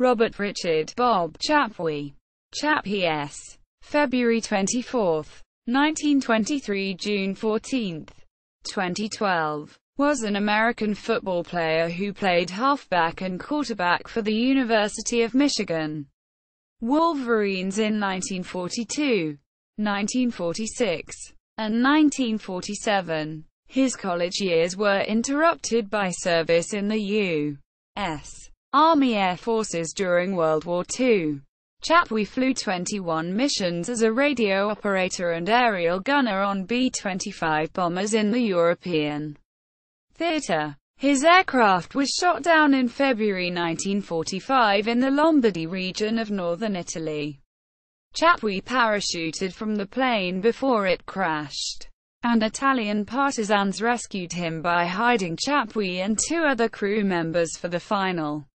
Robert Richard Bob Chappuis. CHAP-ee-əs. February 24, 1923 – June 14, 2012. Was an American football player who played halfback and quarterback for the University of Michigan Wolverines in 1942, 1946, and 1947. His college years were interrupted by service in the U.S. Army Air Forces during World War II. Chappuis flew 21 missions as a radio operator and aerial gunner on B-25 bombers in the European theater. His aircraft was shot down in February 1945 in the Lombardy region of northern Italy. Chappuis parachuted from the plane before it crashed, and Italian partisans rescued him by hiding Chappuis and two other crew members for the final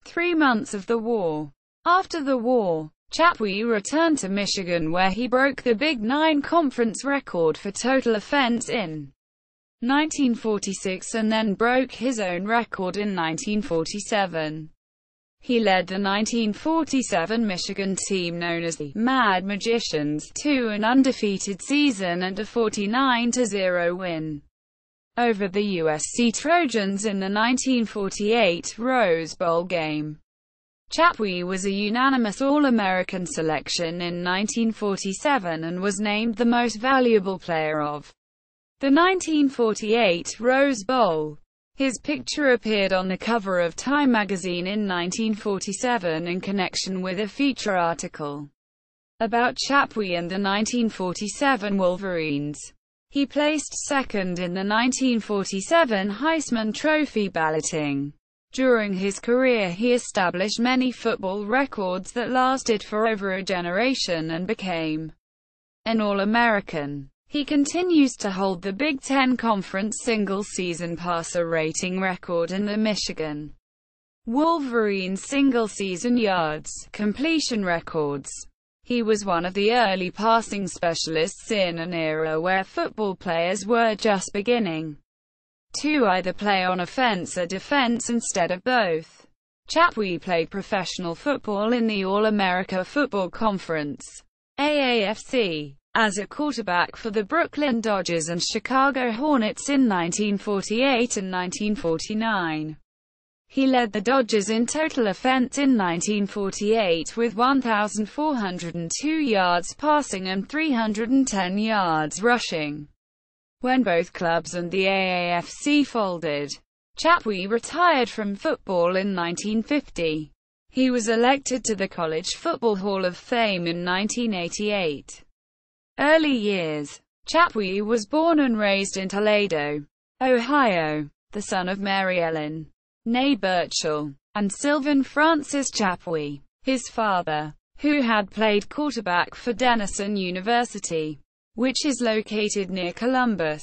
3 months of the war. After the war, Chappuis returned to Michigan where he broke the Big Nine Conference record for total offense in 1946 and then broke his own record in 1947. He led the 1947 Michigan team known as the Mad Magicians to an undefeated season and a 49-0 win over the USC Trojans in the 1948 Rose Bowl game. Chappuis was a unanimous All-American selection in 1947 and was named the most valuable player of the 1948 Rose Bowl. His picture appeared on the cover of Time magazine in 1947 in connection with a feature article about Chappuis and the 1947 Wolverines. He placed second in the 1947 Heisman Trophy balloting. During his career he established many football records that lasted for over a generation and became an All-American. He continues to hold the Big Ten Conference single-season passer rating record and the Michigan Wolverines single-season yards completion records. He was one of the early passing specialists in an era where football players were just beginning to either play on offense or defense instead of both. Chappuis played professional football in the All-America Football Conference (AAFC) as a quarterback for the Brooklyn Dodgers and Chicago Hornets in 1948 and 1949. He led the Dodgers in total offense in 1948 with 1,402 yards passing and 310 yards rushing. When both clubs and the AAFC folded, Chappuis retired from football in 1950. He was elected to the College Football Hall of Fame in 1988. Early years. Chappuis was born and raised in Toledo, Ohio, the son of Mary Ellen née Burchell and Sylvan Francis Chappuis. His father, who had played quarterback for Denison University, which is located near Columbus,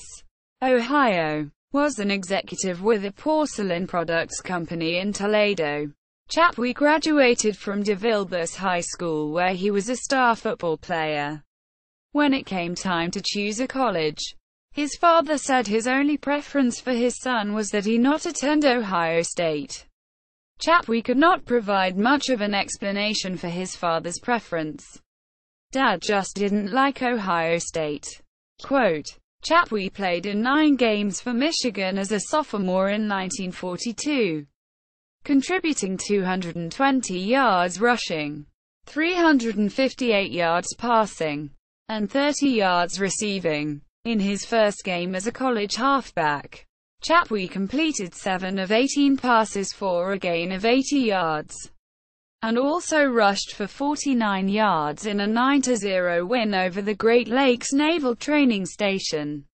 Ohio, was an executive with a porcelain products company in Toledo. Chappuis graduated from DeVilbiss High School where he was a star football player. When it came time to choose a college, his father said his only preference for his son was that he not attend Ohio State. Chappuis could not provide much of an explanation for his father's preference. Dad just didn't like Ohio State. Quote, Chappuis played in 9 games for Michigan as a sophomore in 1942, contributing 220 yards rushing, 358 yards passing, and 30 yards receiving. In his first game as a college halfback, Chappuis completed 7 of 18 passes for a gain of 80 yards, and also rushed for 49 yards in a 9-0 win over the Great Lakes Naval Training Station.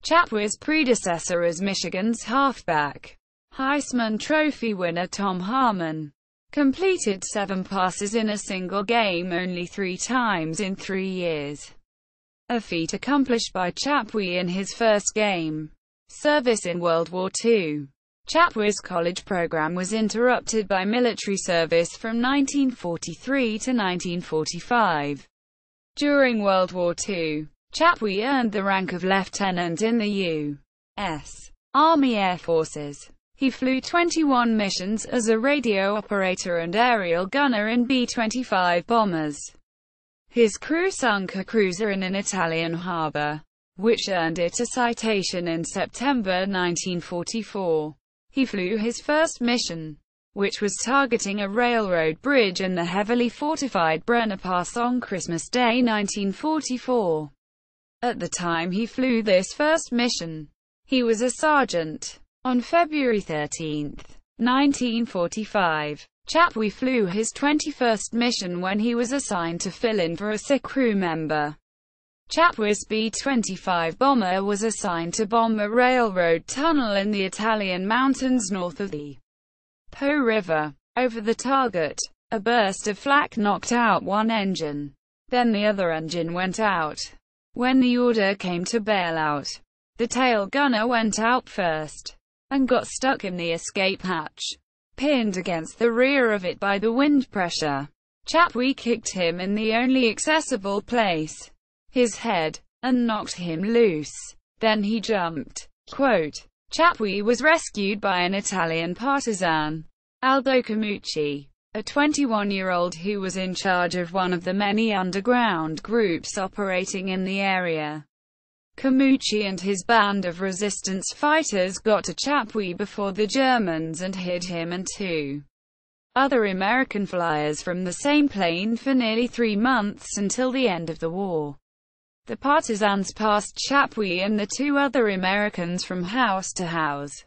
Chappuis' predecessor as Michigan's halfback, Heisman Trophy winner Tom Harmon, completed 7 passes in a single game only 3 times in 3 years. A feat accomplished by Chappuis in his first game service in World War II. Chappuis' college program was interrupted by military service from 1943 to 1945. During World War II, Chappuis earned the rank of lieutenant in the U.S. Army Air Forces. He flew 21 missions as a radio operator and aerial gunner in B-25 bombers. His crew sunk a cruiser in an Italian harbor, which earned it a citation in September 1944. He flew his first mission, which was targeting a railroad bridge in the heavily fortified Brenner Pass on Christmas Day 1944. At the time he flew this first mission, he was a sergeant. On February 13, 1945, Chappuis flew his 21st mission when he was assigned to fill in for a sick crew member. Chappuis' B-25 bomber was assigned to bomb a railroad tunnel in the Italian mountains north of the Po River. Over the target, a burst of flak knocked out one engine. Then the other engine went out. When the order came to bail out, the tail gunner went out first and got stuck in the escape hatch, pinned against the rear of it by the wind pressure. Chappuis kicked him in the only accessible place, his head, and knocked him loose. Then he jumped. Quote, Chappuis was rescued by an Italian partisan, Aldo Camucci, a 21-year-old who was in charge of one of the many underground groups operating in the area. Camucci and his band of resistance fighters got to Chappuis before the Germans and hid him and two other American flyers from the same plane for nearly 3 months until the end of the war. The partisans passed Chappuis and the two other Americans from house to house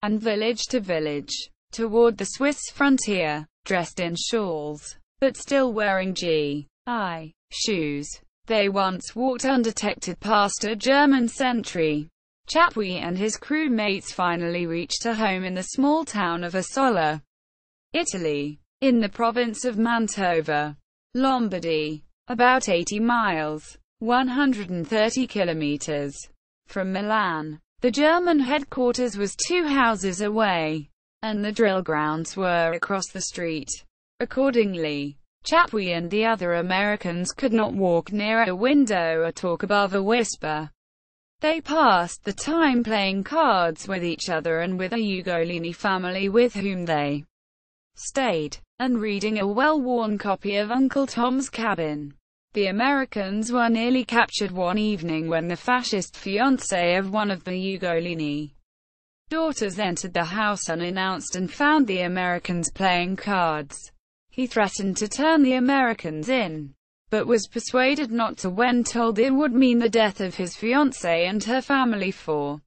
and village to village toward the Swiss frontier, dressed in shawls, but still wearing GI shoes. They once walked undetected past a German sentry. Chappuis and his crewmates finally reached a home in the small town of Assola, Italy, in the province of Mantova, Lombardy, about 80 miles, 130 kilometers, from Milan. The German headquarters was 2 houses away, and the drill grounds were across the street. Accordingly, Chappuis and the other Americans could not walk near a window or talk above a whisper. They passed the time playing cards with each other and with a Ugolini family with whom they stayed, and reading a well-worn copy of Uncle Tom's Cabin. The Americans were nearly captured one evening when the fascist fiancé of one of the Ugolini daughters entered the house unannounced and found the Americans playing cards. He threatened to turn the Americans in, but was persuaded not to when told it would mean the death of his fiancée and her family for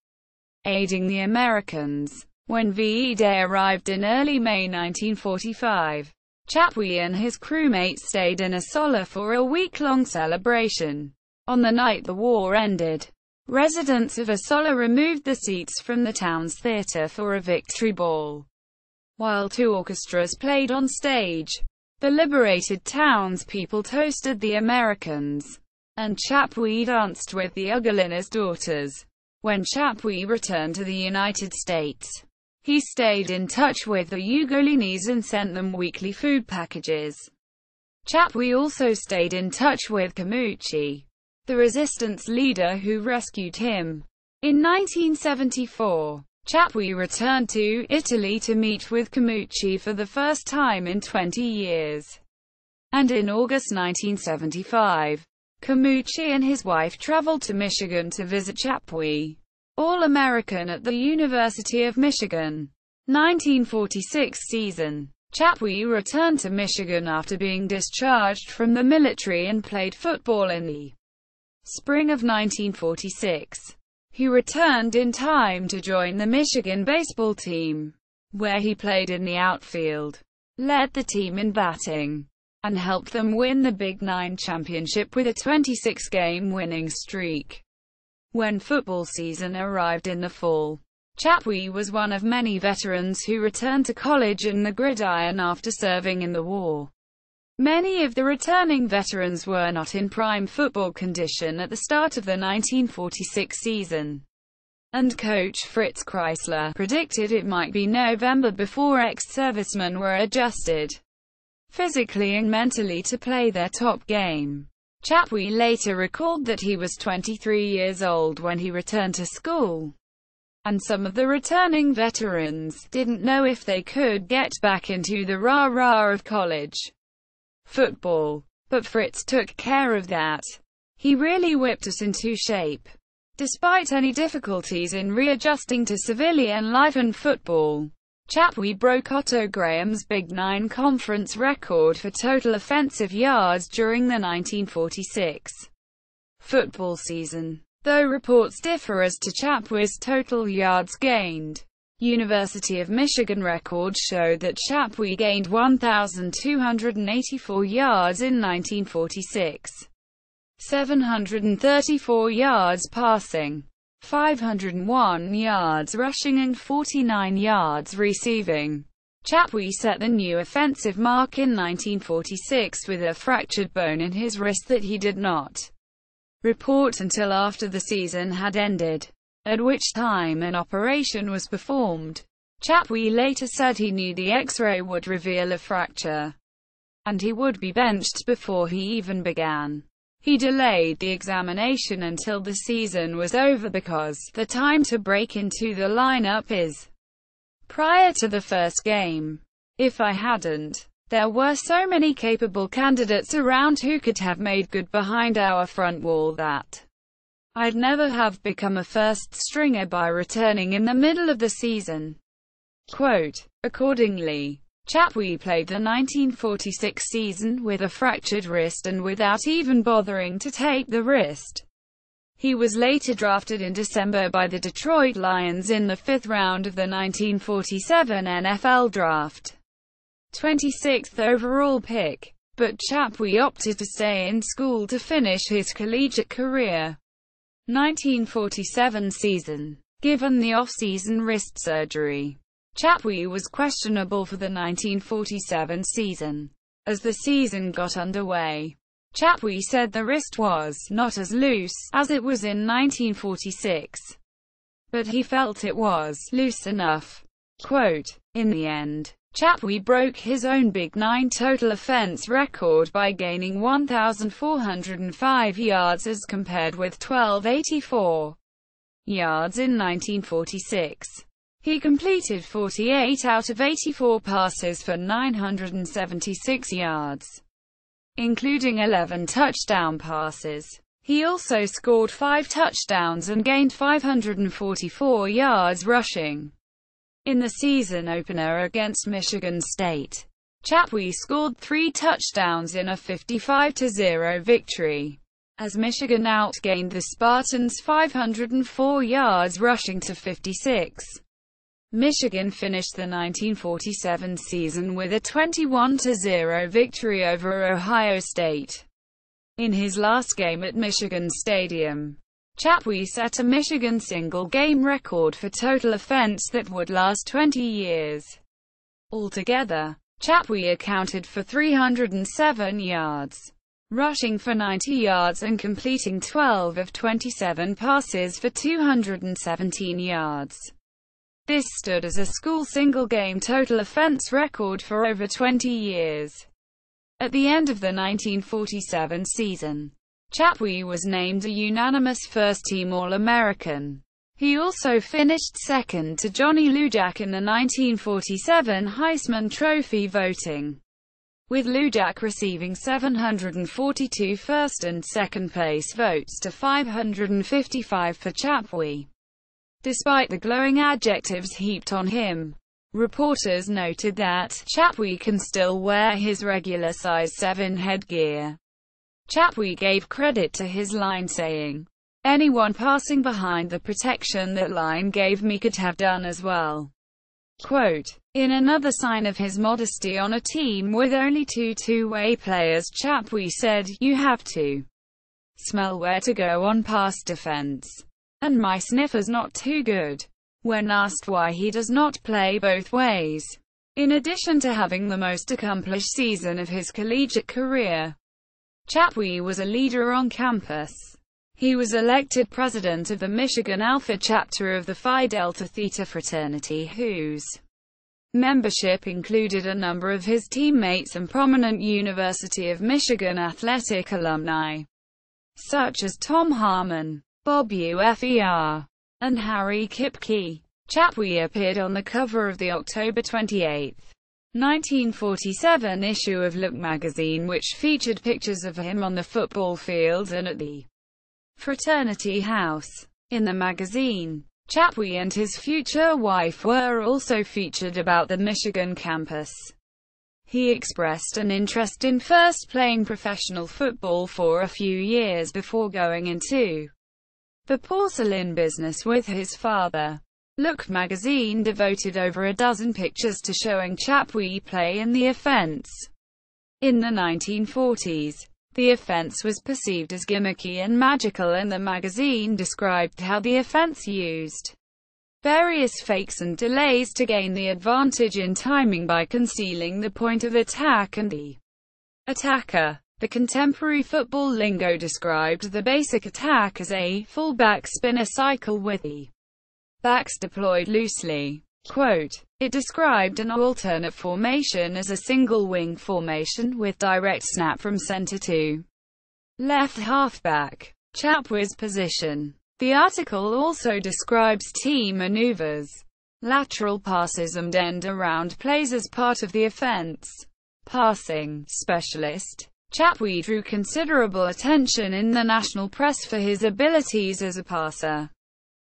aiding the Americans. When VE Day arrived in early May 1945, Chappuis and his crewmates stayed in Assola for a week-long celebration. On the night the war ended, residents of Assola removed the seats from the town's theatre for a victory ball. While 2 orchestras played on stage, the liberated townspeople toasted the Americans, and Chappuis danced with the Ugolini's daughters. When Chappuis returned to the United States, he stayed in touch with the Ugolinis and sent them weekly food packages. Chappuis also stayed in touch with Camucci, the resistance leader who rescued him. In 1974, Chappuis returned to Italy to meet with Camucci for the first time in 20 years. And in August 1975, Camucci and his wife traveled to Michigan to visit Chappuis, All-American at the University of Michigan. 1946 season. Chappuis returned to Michigan after being discharged from the military and played football in the spring of 1946. He returned in time to join the Michigan baseball team, where he played in the outfield, led the team in batting, and helped them win the Big Nine championship with a 26-game winning streak. When football season arrived in the fall, Chappuis was one of many veterans who returned to college and the gridiron after serving in the war. Many of the returning veterans were not in prime football condition at the start of the 1946 season, and coach Fritz Kreisler predicted it might be November before ex-servicemen were adjusted physically and mentally to play their top game. Chappuis later recalled that he was 23 years old when he returned to school, and some of the returning veterans didn't know if they could get back into the rah-rah of college football. But Fritz took care of that. He really whipped us into shape. Despite any difficulties in readjusting to civilian life and football, Chappuis broke Otto Graham's Big Nine Conference record for total offensive yards during the 1946 football season. Though reports differ as to Chappuis' total yards gained, University of Michigan records show that Chappuis gained 1,284 yards in 1946. 734 yards passing, 501 yards rushing and 49 yards receiving. Chappuis set the new offensive mark in 1946 with a fractured bone in his wrist that he did not report until after the season had ended, at which time an operation was performed. Chappuis later said he knew the X-ray would reveal a fracture, and he would be benched before he even began. He delayed the examination until the season was over because the time to break into the lineup is prior to the first game. If I hadn't, there were so many capable candidates around who could have made good behind our front wall that I'd never have become a first stringer by returning in the middle of the season. Quote, accordingly, Chappuis played the 1946 season with a fractured wrist and without even bothering to tape the wrist. He was later drafted in December by the Detroit Lions in the 5th round of the 1947 NFL Draft. 26th overall pick, but Chappuis opted to stay in school to finish his collegiate career. 1947 season. Given the off-season wrist surgery, Chappuis was questionable for the 1947 season. As the season got underway, Chappuis said the wrist was not as loose as it was in 1946, but he felt it was loose enough. Quote, in the end, Chappuis broke his own Big Nine total offense record by gaining 1,405 yards as compared with 1,284 yards in 1946. He completed 48 out of 84 passes for 976 yards, including 11 touchdown passes. He also scored 5 touchdowns and gained 544 yards rushing. In the season opener against Michigan State, Chappuis scored 3 touchdowns in a 55-0 victory, as Michigan outgained the Spartans 504 yards rushing to 56. Michigan finished the 1947 season with a 21-0 victory over Ohio State. In his last game at Michigan Stadium, Chappuis set a Michigan single-game record for total offense that would last 20 years. Altogether, Chappuis accounted for 307 yards, rushing for 90 yards and completing 12 of 27 passes for 217 yards. This stood as a school single-game total offense record for over 20 years. At the end of the 1947 season, Chappuis was named a unanimous first-team All-American. He also finished second to Johnny Lujack in the 1947 Heisman Trophy voting, with Lujack receiving 742 first and second place votes to 555 for Chappuis. Despite the glowing adjectives heaped on him, reporters noted that Chappuis can still wear his regular size 7 headgear. Chappuis gave credit to his line saying, "Anyone passing behind the protection that line gave me could have done as well." Quote, in another sign of his modesty on a team with only 2 two-way players, Chappuis said, "You have to smell where to go on pass defense. And my sniffer's not too good." When asked why he does not play both ways, in addition to having the most accomplished season of his collegiate career, Chappuis was a leader on campus. He was elected president of the Michigan Alpha chapter of the Phi Delta Theta fraternity, whose membership included a number of his teammates and prominent University of Michigan athletic alumni, such as Tom Harmon, Bob Uffer, and Harry Kipke. Chappuis appeared on the cover of the October 28, 1947 issue of Look magazine, which featured pictures of him on the football field and at the fraternity house. In the magazine, Chappuis and his future wife were also featured about the Michigan campus. He expressed an interest in first playing professional football for a few years before going into the porcelain business with his father. Look magazine devoted over a dozen pictures to showing Chappuis play in the offense. In the 1940s, the offense was perceived as gimmicky and magical, and the magazine described how the offense used various fakes and delays to gain the advantage in timing by concealing the point of attack and the attacker. The contemporary football lingo described the basic attack as a fullback spinner cycle with the backs deployed loosely. Quote, it described an alternate formation as a single wing formation with direct snap from center to left halfback. Chappuis' position. The article also describes team maneuvers, lateral passes and end-around plays as part of the offense. Passing specialist. Chappuis drew considerable attention in the national press for his abilities as a passer.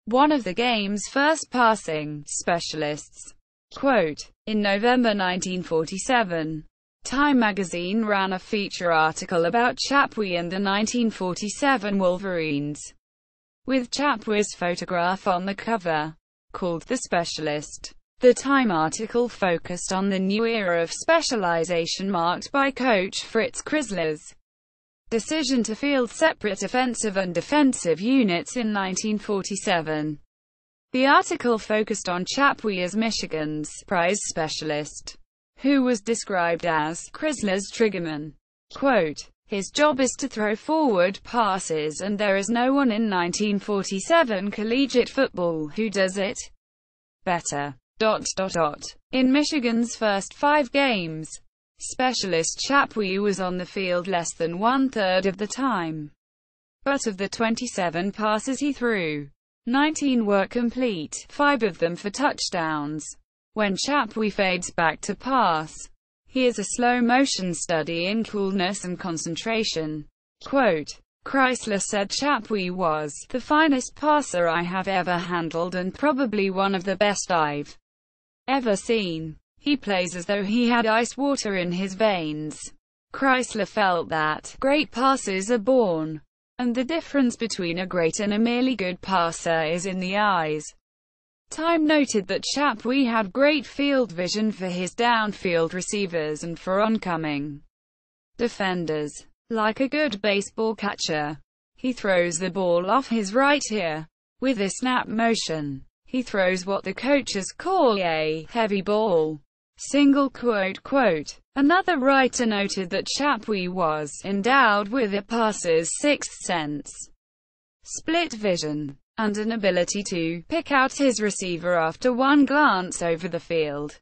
One of the game's first passing specialists. Quote, in November 1947, Time magazine ran a feature article about Chappuis and the 1947 Wolverines, with Chappuis' photograph on the cover. Called The Specialist, the Time article focused on the new era of specialization marked by coach Fritz Crisler's decision to field separate offensive and defensive units in 1947. The article focused on Chappuis as Michigan's prize specialist, who was described as Crisler's triggerman. Quote, his job is to throw forward passes, and there is no one in 1947 collegiate football who does it better. In Michigan's first 5 games, specialist Chappuis was on the field less than one-third of the time. But of the 27 passes he threw, 19 were complete, 5 of them for touchdowns. When Chappuis fades back to pass, he is a slow-motion study in coolness and concentration. Quote, Chrysler said Chappuis was the finest passer I have ever handled and probably one of the best I've ever seen. He plays as though he had ice water in his veins. Chrysler felt that great passes are born, and the difference between a great and a merely good passer is in the eyes. Time noted that Chappuis had great field vision for his downfield receivers and for oncoming defenders. Like a good baseball catcher, he throws the ball off his right ear. With a snap motion, he throws what the coaches call a heavy ball. Single quote. Another writer noted that Chappuis was endowed with a passer's sixth sense, split vision, and an ability to pick out his receiver after one glance over the field.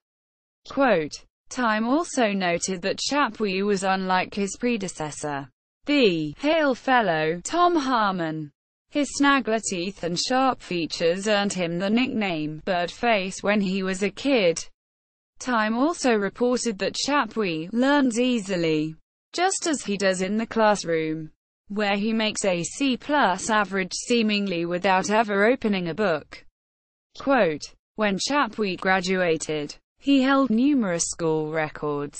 Quote, Time also noted that Chappuis was unlike his predecessor, the hail fellow Tom Harmon. His snaggler teeth and sharp features earned him the nickname Birdface when he was a kid. Time also reported that Chappuis learns easily, just as he does in the classroom, where he makes a C+ average seemingly without ever opening a book. Quote, when Chappuis graduated, he held numerous school records,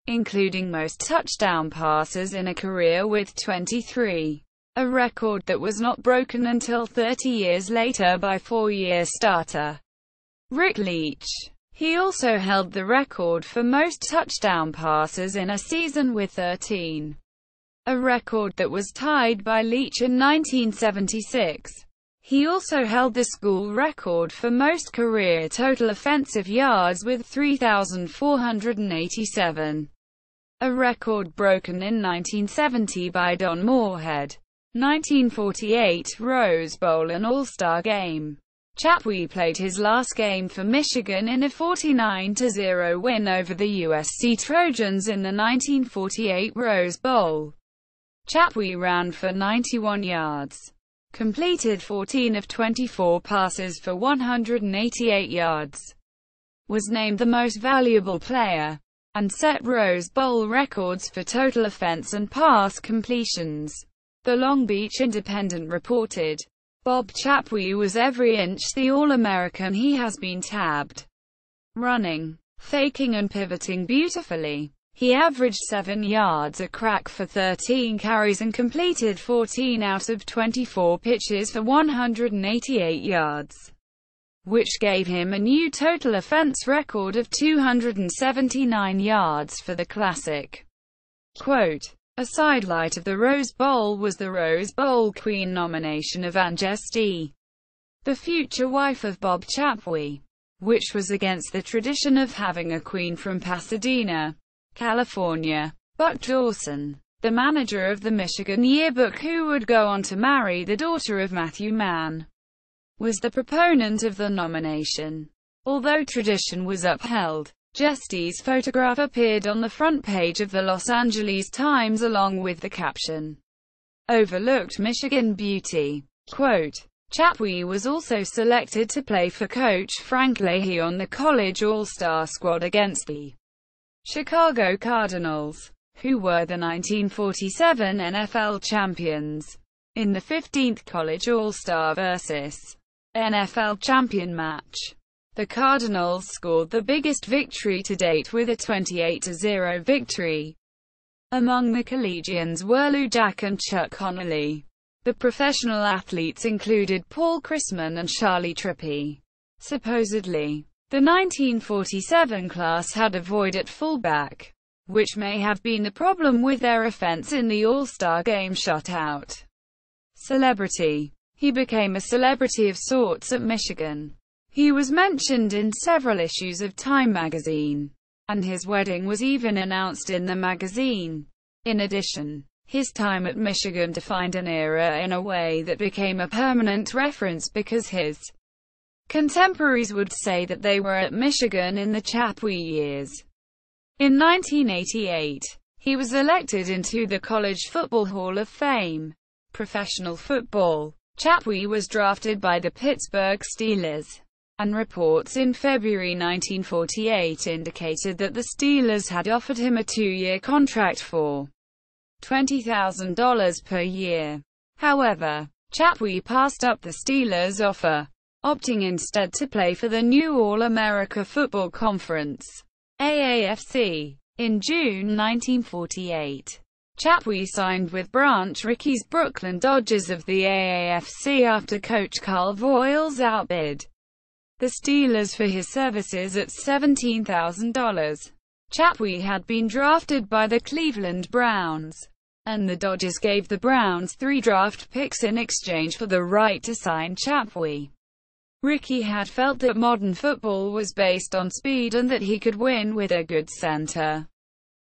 including most touchdown passes in a career with 23, a record that was not broken until 30 years later by 4-year starter Rick Leach. He also held the record for most touchdown passes in a season with 13, a record that was tied by Leach in 1976. He also held the school record for most career total offensive yards with 3,487, a record broken in 1970 by Don Moorhead. 1948 Rose Bowl and All-Star Game. Chappuis played his last game for Michigan in a 49-0 win over the USC Trojans in the 1948 Rose Bowl. Chappuis ran for 91 yards, completed 14 of 24 passes for 188 yards, was named the most valuable player, and set Rose Bowl records for total offense and pass completions. The Long Beach Independent reported, Bob Chappuis was every inch the All-American he has been tabbed. Running, faking and pivoting beautifully. He averaged 7 yards a crack for 13 carries and completed 14 out of 24 pitches for 188 yards, which gave him a new total offense record of 279 yards for the Classic. Quote, a sidelight of the Rose Bowl was the Rose Bowl Queen nomination of Anjesti, the future wife of Bob Chappuis, which was against the tradition of having a queen from Pasadena, California. Buck Dawson, the manager of the Michigan Yearbook who would go on to marry the daughter of Matthew Mann, was the proponent of the nomination. Although tradition was upheld, Jesty's photograph appeared on the front page of the Los Angeles Times along with the caption, "Overlooked Michigan Beauty." Quote, Chappuis was also selected to play for coach Frank Leahy on the college all-star squad against the Chicago Cardinals, who were the 1947 NFL champions. In the 15th College All-Star vs. NFL champion match, the Cardinals scored the biggest victory to date with a 28-0 victory. Among the collegians were Lou Jack and Chuck Connolly. The professional athletes included Paul Chrisman and Charlie Trippi. Supposedly, the 1947 class had a void at fullback, which may have been the problem with their offense in the All-Star Game shutout. Celebrity. He became a celebrity of sorts at Michigan. He was mentioned in several issues of Time magazine, and his wedding was even announced in the magazine. In addition, his time at Michigan defined an era in a way that became a permanent reference because his contemporaries would say that they were at Michigan in the Chappuis years. In 1988, he was elected into the College Football Hall of Fame. Professional football. Chappuis was drafted by the Pittsburgh Steelers, and reports in February 1948 indicated that the Steelers had offered him a 2-year contract for $20,000 per year. However, Chappuis passed up the Steelers' offer, opting instead to play for the new All-America Football Conference, AAFC. In June 1948, Chappuis signed with Branch Rickey's Brooklyn Dodgers of the AAFC after coach Carl Voiles outbid the Steelers for his services at $17,000. Chappuis had been drafted by the Cleveland Browns, and the Dodgers gave the Browns 3 draft picks in exchange for the right to sign Chappuis. Rickey had felt that modern football was based on speed and that he could win with a good center,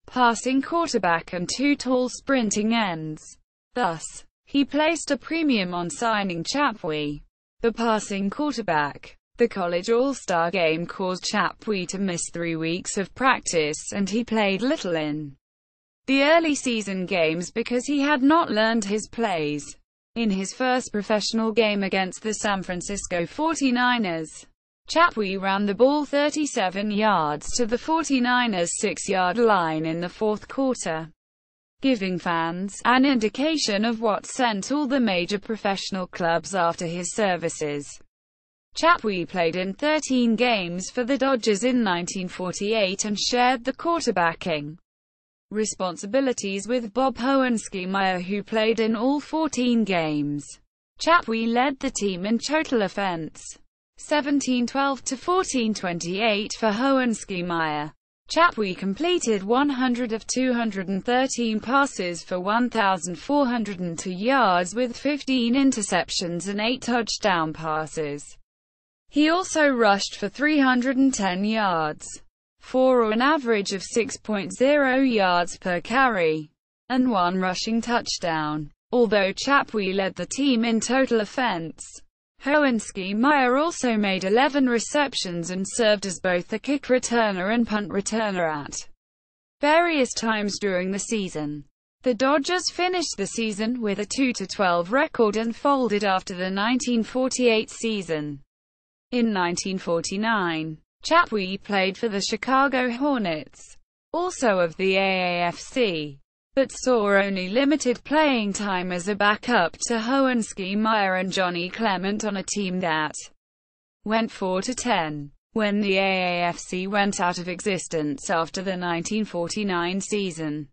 passing quarterback and 2 tall sprinting ends. Thus, he placed a premium on signing Chappuis, the passing quarterback. The college all-star game caused Chappuis to miss 3 weeks of practice, and he played little in the early season games because he had not learned his plays. In his first professional game against the San Francisco 49ers, Chappuis ran the ball 37 yards to the 49ers' 6-yard line in the fourth quarter, giving fans an indication of what sent all the major professional clubs after his services. Chappuis played in 13 games for the Dodgers in 1948 and shared the quarterbacking responsibilities with Bob Hohenschemeier, who played in all 14 games. Chappuis led the team in total offense, 17-12 to 14-28 for Hohenschemeier. Chappuis completed 100 of 213 passes for 1,402 yards with 15 interceptions and 8 touchdown passes. He also rushed for 310 yards, for an average of 6.0 yards per carry, and 1 rushing touchdown. Although Chappuis led the team in total offense, Hohenschemeier also made 11 receptions and served as both the kick returner and punt returner at various times during the season. The Dodgers finished the season with a 2-12 record and folded after the 1948 season. In 1949, Chappuis played for the Chicago Hornets, also of the AAFC, but saw only limited playing time as a backup to Hohenski Meyer and Johnny Clement on a team that went 4-10. When the AAFC went out of existence after the 1949 season,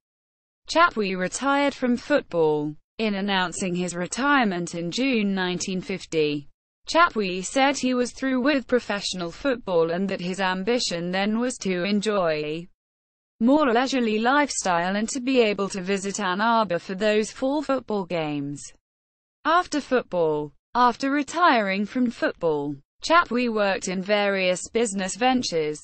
Chappuis retired from football. In announcing his retirement in June 1950, Chappuis said he was through with professional football and that his ambition then was to enjoy more leisurely lifestyle and to be able to visit Ann Arbor for those fall football games. After retiring from football, Chappuis worked in various business ventures.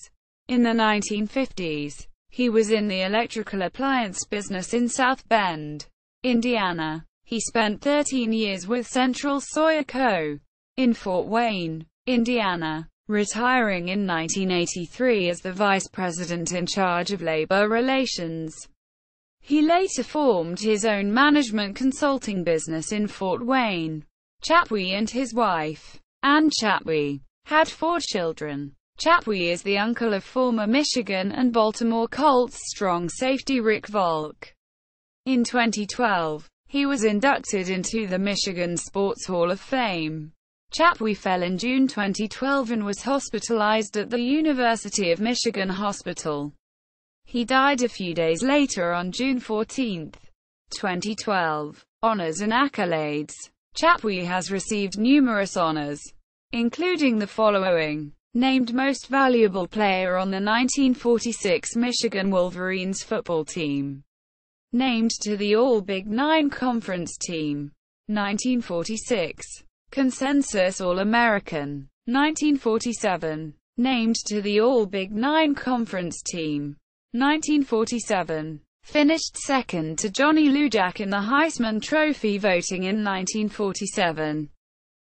In the 1950s, he was in the electrical appliance business in South Bend, Indiana. He spent 13 years with Central Sawyer Co. in Fort Wayne, Indiana, retiring in 1983 as the vice president in charge of labor relations. He later formed his own management consulting business in Fort Wayne. Chappuis and his wife, Ann Chappuis, had 4 children. Chappuis is the uncle of former Michigan and Baltimore Colts strong safety Rick Volk. In 2012, he was inducted into the Michigan Sports Hall of Fame. Chappuis fell in June 2012 and was hospitalized at the University of Michigan Hospital. He died a few days later on June 14, 2012. Honors and accolades. Chappuis has received numerous honors, including the following: named Most Valuable Player on the 1946 Michigan Wolverines football team, named to the All-Big Nine Conference team, 1946, Consensus All-American, 1947, named to the All-Big Nine Conference team, 1947, finished second to Johnny Lujack in the Heisman Trophy voting in 1947.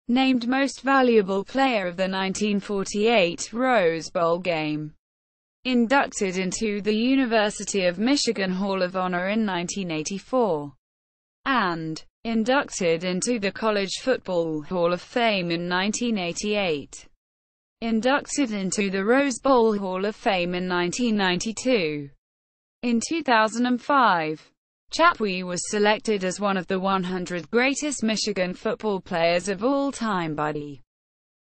Named Most Valuable Player of the 1948 Rose Bowl game. Inducted into the University of Michigan Hall of Honor in 1984. And inducted into the College Football Hall of Fame in 1988. Inducted into the Rose Bowl Hall of Fame in 1992. In 2005, Chappuis was selected as one of the 100 greatest Michigan football players of all time by the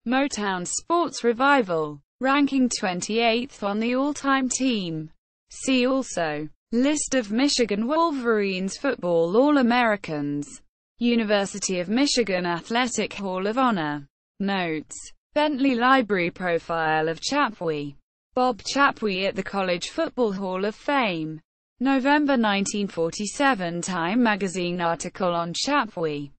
Motown Sports Revival, ranking 28th on the all-time team. See also: List of Michigan Wolverines football All-Americans, University of Michigan Athletic Hall of Honor. Notes: Bentley Library Profile of Chappuis. Bob Chappuis at the College Football Hall of Fame. November 1947 Time magazine article on Chappuis.